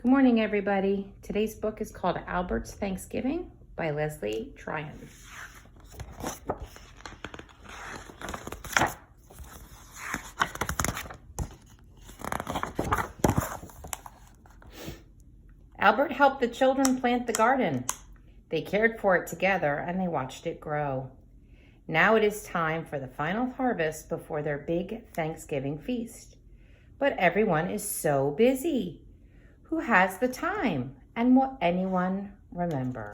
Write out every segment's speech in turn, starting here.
Good morning, everybody. Today's book is called Albert's Thanksgiving by Leslie Tryon. Albert helped the children plant the garden. They cared for it together and they watched it grow. Now it is time for the final harvest before their big Thanksgiving feast. But everyone is so busy. Who has the time? And will anyone remember?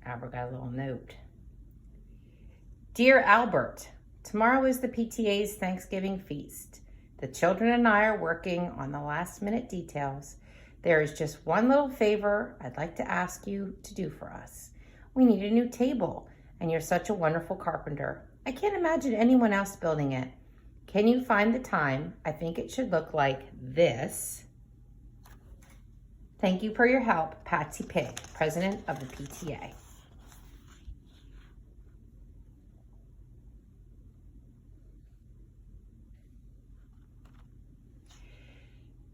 Albert got a little note. Dear Albert, tomorrow is the PTA's Thanksgiving feast. The children and I are working on the last minute details. There is just one little favor I'd like to ask you to do for us. We need a new table, and you're such a wonderful carpenter. I can't imagine anyone else building it. Can you find the time? I think it should look like this. Thank you for your help, Patsy Pig, president of the PTA.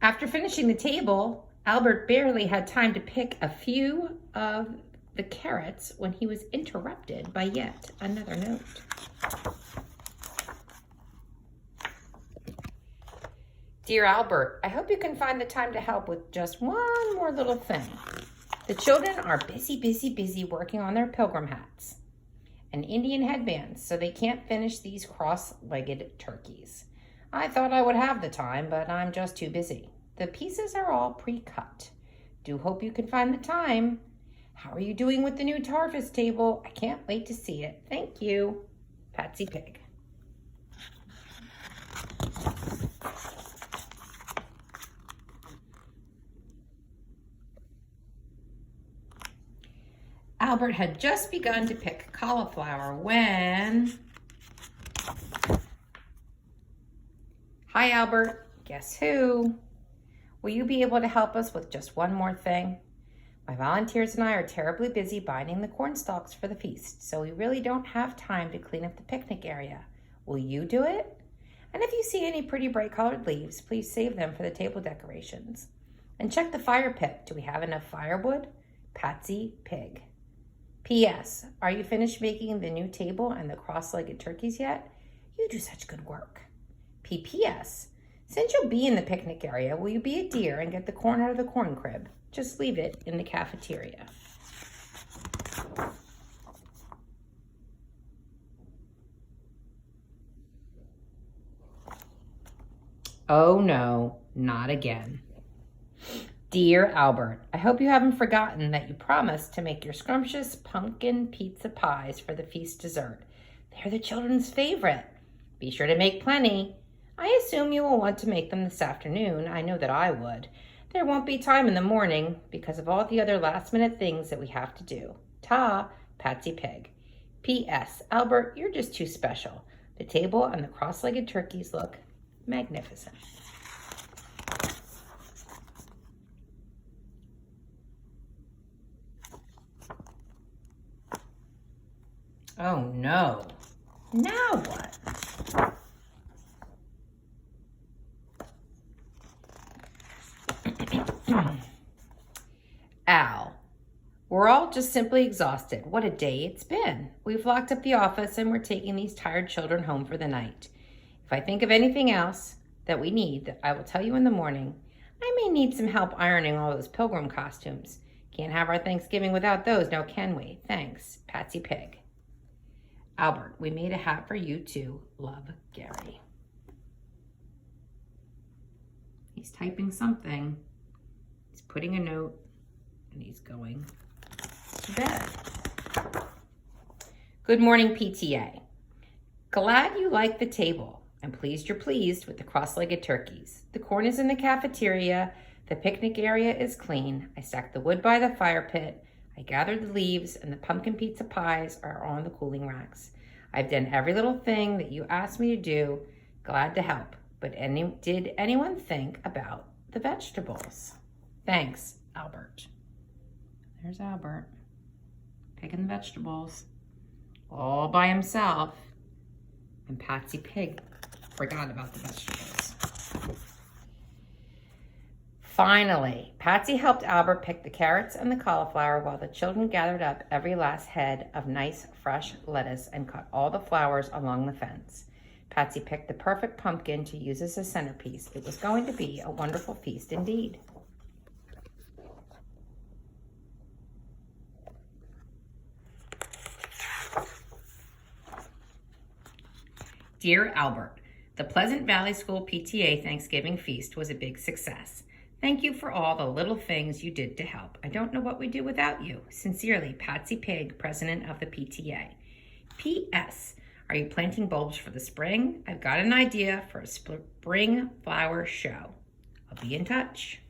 After finishing the table, Albert barely had time to pick a few of the carrots when he was interrupted by yet another note. Dear Albert, I hope you can find the time to help with just one more little thing. The children are busy working on their pilgrim hats and Indian headbands, so they can't finish these cross-legged turkeys. I thought I would have the time, but I'm just too busy. The pieces are all pre-cut. Do hope you can find the time. How are you doing with the new harvest table? I can't wait to see it. Thank you, Patsy Pig. Albert had just begun to pick cauliflower when... Hi, Albert. Guess who? Will you be able to help us with just one more thing? My volunteers and I are terribly busy binding the corn stalks for the feast, so we really don't have time to clean up the picnic area. Will you do it? And if you see any pretty bright colored leaves, please save them for the table decorations. And check the fire pit. Do we have enough firewood? Patsy Pig. P.S. Are you finished making the new table and the cross-legged turkeys yet? You do such good work. P.P.S. Since you'll be in the picnic area, will you be a dear and get the corn out of the corn crib? Just leave it in the cafeteria. Oh no, not again. Dear Albert, I hope you haven't forgotten that you promised to make your scrumptious pumpkin pizza pies for the feast dessert. They're the children's favorite. Be sure to make plenty. I assume you will want to make them this afternoon. I know that I would. There won't be time in the morning because of all the other last-minute things that we have to do. Ta, Patsy Pig. P.S. Albert, you're just too special. The table and the cross-legged turkeys look magnificent. Oh no. Now what? Al, we're all just simply exhausted. What a day it's been. We've locked up the office and we're taking these tired children home for the night. If I think of anything else that we need, I will tell you in the morning. I may need some help ironing all those pilgrim costumes. Can't have our Thanksgiving without those, now can we? Thanks, Patsy Pig. Albert, we made a hat for you too. Love, Gary. He's typing something. He's putting a note and he's going to bed. Good morning, PTA. Glad you like the table. I'm pleased you're pleased with the cross-legged turkeys. The corn is in the cafeteria. The picnic area is clean. I stacked the wood by the fire pit. I gathered the leaves and the pumpkin pizza pies are on the cooling racks. I've done every little thing that you asked me to do. Glad to help. But did anyone think about the vegetables? Thanks, Albert. There's Albert picking the vegetables all by himself. And Patsy Pig Forgot about the vegetables. Finally, Patsy helped Albert pick the carrots and the cauliflower while the children gathered up every last head of nice, fresh lettuce and cut all the flowers along the fence. Patsy picked the perfect pumpkin to use as a centerpiece. It was going to be a wonderful feast indeed. Dear Albert, the Pleasant Valley School PTA Thanksgiving feast was a big success. Thank you for all the little things you did to help. I don't know what we'd do without you. Sincerely, Patsy Pig, President of the PTA. P.S. Are you planting bulbs for the spring? I've got an idea for a spring flower show. I'll be in touch.